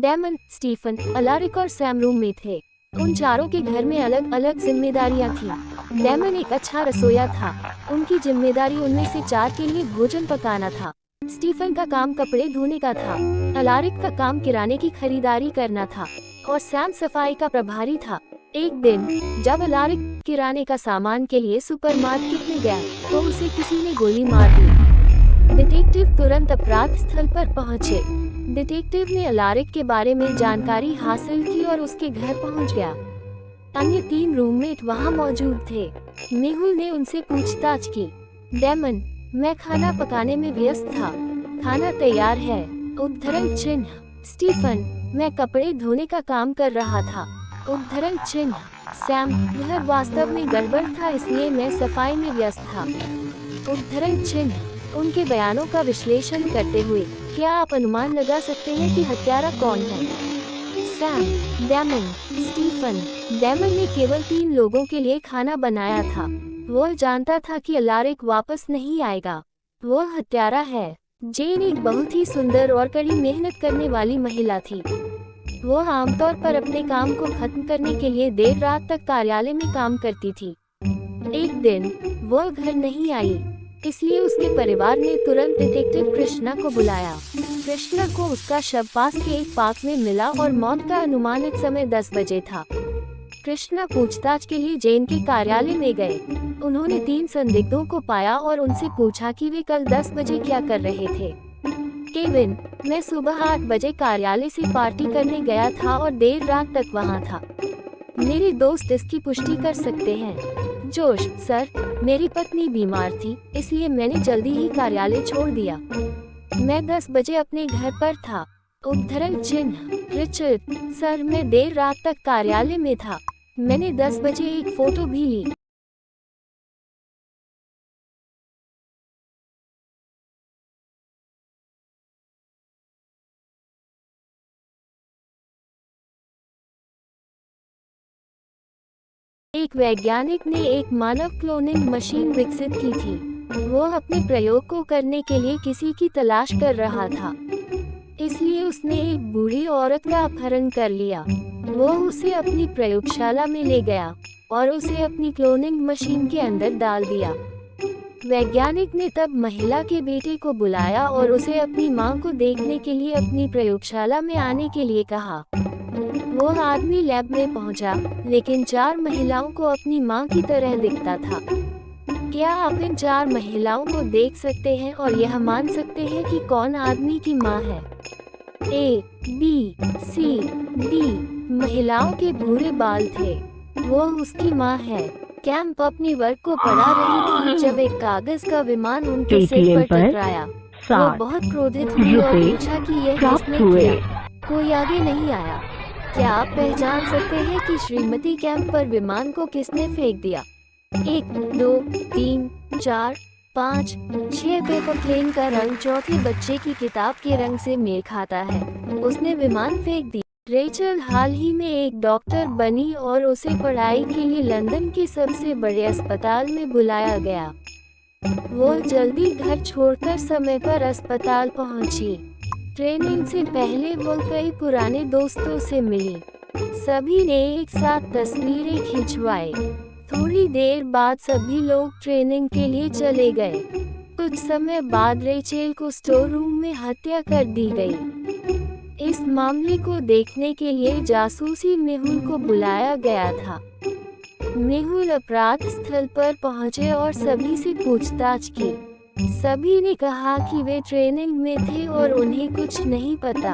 Daemon, Stephen, Alaric और Sam room में थे। उन चारों के घर में अलग अलग जिम्मेदारियां थीं। डेमन एक अच्छा रसोइया था। उनकी जिम्मेदारी उनमें से 4 के लिए भोजन पकाना था। स्टीफन का काम कपड़े धोने का था। अलारिक का काम किराने की खरीदारी करना था और सैम सफाई का प्रभारी था। एक दिन जब अलारिक किराने का सामान के लिए सुपरमार्केट में गया तो उसे किसी ने गोली मार दी। डिटेक्टिव तुरंत अपराध स्थल पर पहुंचे। डिटेक्टिव ने अलारिक के बारे में जानकारी हासिल की और उसके घर पहुंच गया। अन्य 3 रूममेट वहां मौजूद थे। मेहुल ने उनसे पूछताछ की। डेमन, मैं खाना पकाने में व्यस्त था। खाना तैयार है। उद्धरण चिन्ह। स्टीफन, मैं कपड़े धोने का काम कर रहा था। उद्धरण चिन्ह। सैम, यह वास्तव में गड़बड़ था इसलिए मैं सफाई में व्यस्त था। उद्धरण चिन्ह। उनके बयानों का विश्लेषण करते हुए क्या आप अनुमान लगा सकते हैं कि हत्यारा कौन है? Sam, daemon, Stephen. डेमन ने केवल 3 लोगों के लिए खाना बनाया था। वह जानता था कि अलारिक वापस नहीं आएगा। वह हत्यारा है। जेन एक बहुत ही सुंदर और कड़ी मेहनत करने वाली महिला थी। वह आमतौर पर अपने काम को खत्म करने के लिए देर रात तक कार्यालय में काम करती थी। एक दिन वह घर नहीं आई, इसलिए उसके परिवार ने तुरंत डिटेक्टिव कृष्णा को बुलाया। कृष्णा को उसका शव पास के एक पार्क में मिला और मौत का अनुमानित समय 10 बजे था। कृष्णा पूछताछ के लिए जेन के कार्यालय में गए। उन्होंने 3 संदिग्धों को पाया और उनसे पूछा कि वे कल 10 बजे क्या कर रहे थे। केविन, मैं सुबह 8 बजे कार्यालय से पार्टी करने गया था और देर रात तक वहां था। मेरे दोस्त इसकी पुष्टि कर सकते हैं। जोश, सर, मेरी पत्नी बीमार थी इसलिए मैंने जल्दी ही कार्यालय छोड़ दिया। मैं 10 बजे अपने घर पर था। उद्धरण चिन्ह। रिचर्ड, सर, मैं देर रात तक कार्यालय में था। मैंने 10 बजे एक फोटो भी ली। एक वैज्ञानिक ने एक मानव क्लोनिंग मशीन विकसित की थी। वह अपने प्रयोग को करने के लिए किसी की तलाश कर रहा था, इसलिए उसने एक बूढ़ी औरत का अपहरण कर लिया। वह उसे अपनी प्रयोगशाला में ले गया और उसे अपनी क्लोनिंग मशीन के अंदर डाल दिया। वैज्ञानिक ने तब महिला के बेटे को बुलाया और उसे अपनी मां को देखने के लिए अपनी प्रयोगशाला में आने के लिए कहा। वह आदमी लैब में पहुंचा, लेकिन 4 महिलाओं को अपनी मां की तरह दिखता था। क्या आप इन 4 महिलाओं को देख सकते हैं और यह मान सकते हैं कि कौन आदमी की मां है? ए, बी, सी, डी। महिलाओं के भूरे बाल थे। वह उसकी मां है। कैंप अपनी वर्क को पढ़ा रही थी जब एक कागज का विमान उनके सिर पर टकराया। वह बहुत क्रोधित हुई और पूछा कि यह किसने किया। कोई आगे नहीं आया। क्या आप पहचान सकते हैं कि श्रीमती कैंप पर विमान को किसने फेंक दिया? 1, 2, 3, 4, 5, 6 पेपर प्लेन का रंग चौथे बच्चे की किताब के रंग से मेल खाता है। उसने विमान फेंक दी। रेचल हाल ही में एक डॉक्टर बनी और उसे पढ़ाई के लिए लंदन के सबसे बड़े अस्पताल में बुलाया गया। वो जल्दी घर छोड़कर समय पर अस्पताल पहुंची। ट्रेनिंग से पहले वो कई पुराने दोस्तों से मिली। सभी ने एक साथ तस्वीरें खिंचवाई। थोड़ी देर बाद सभी लोग ट्रेनिंग के लिए चले गए। कुछ समय बाद रेचेल को स्टोर रूम में हत्या कर दी गई। इस मामले को देखने के लिए जासूसी मेहुल को बुलाया गया था। मेहुल अपराध स्थल पर पहुंचे और सभी से पूछताछ की। सभी ने कहा कि वे ट्रेनिंग में थे और उन्हें कुछ नहीं पता।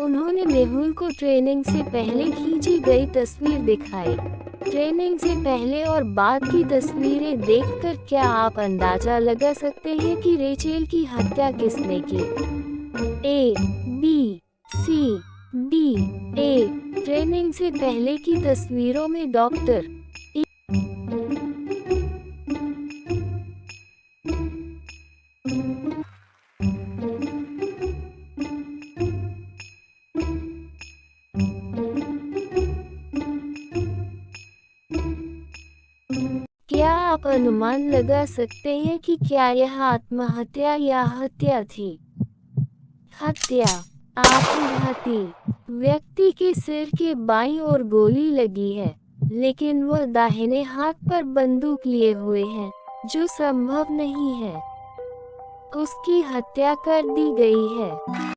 उन्होंने मेहुल को ट्रेनिंग से पहले खींची गई तस्वीर दिखाई। ट्रेनिंग से पहले और बाद की तस्वीरें देखकर क्या आप अंदाजा लगा सकते हैं कि रेचेल की हत्या किसने की? ए, बी, सी, डी। ए, ट्रेनिंग से पहले की तस्वीरों में डॉक्टर। क्या आप अनुमान लगा सकते हैं कि क्या यह आत्महत्या या हत्या थी? हत्या। आत्मघाती व्यक्ति के सिर के बाईं ओर गोली लगी है, लेकिन वह दाहिने हाथ पर बंदूक लिए हुए है, जो संभव नहीं है। उसकी हत्या कर दी गई है।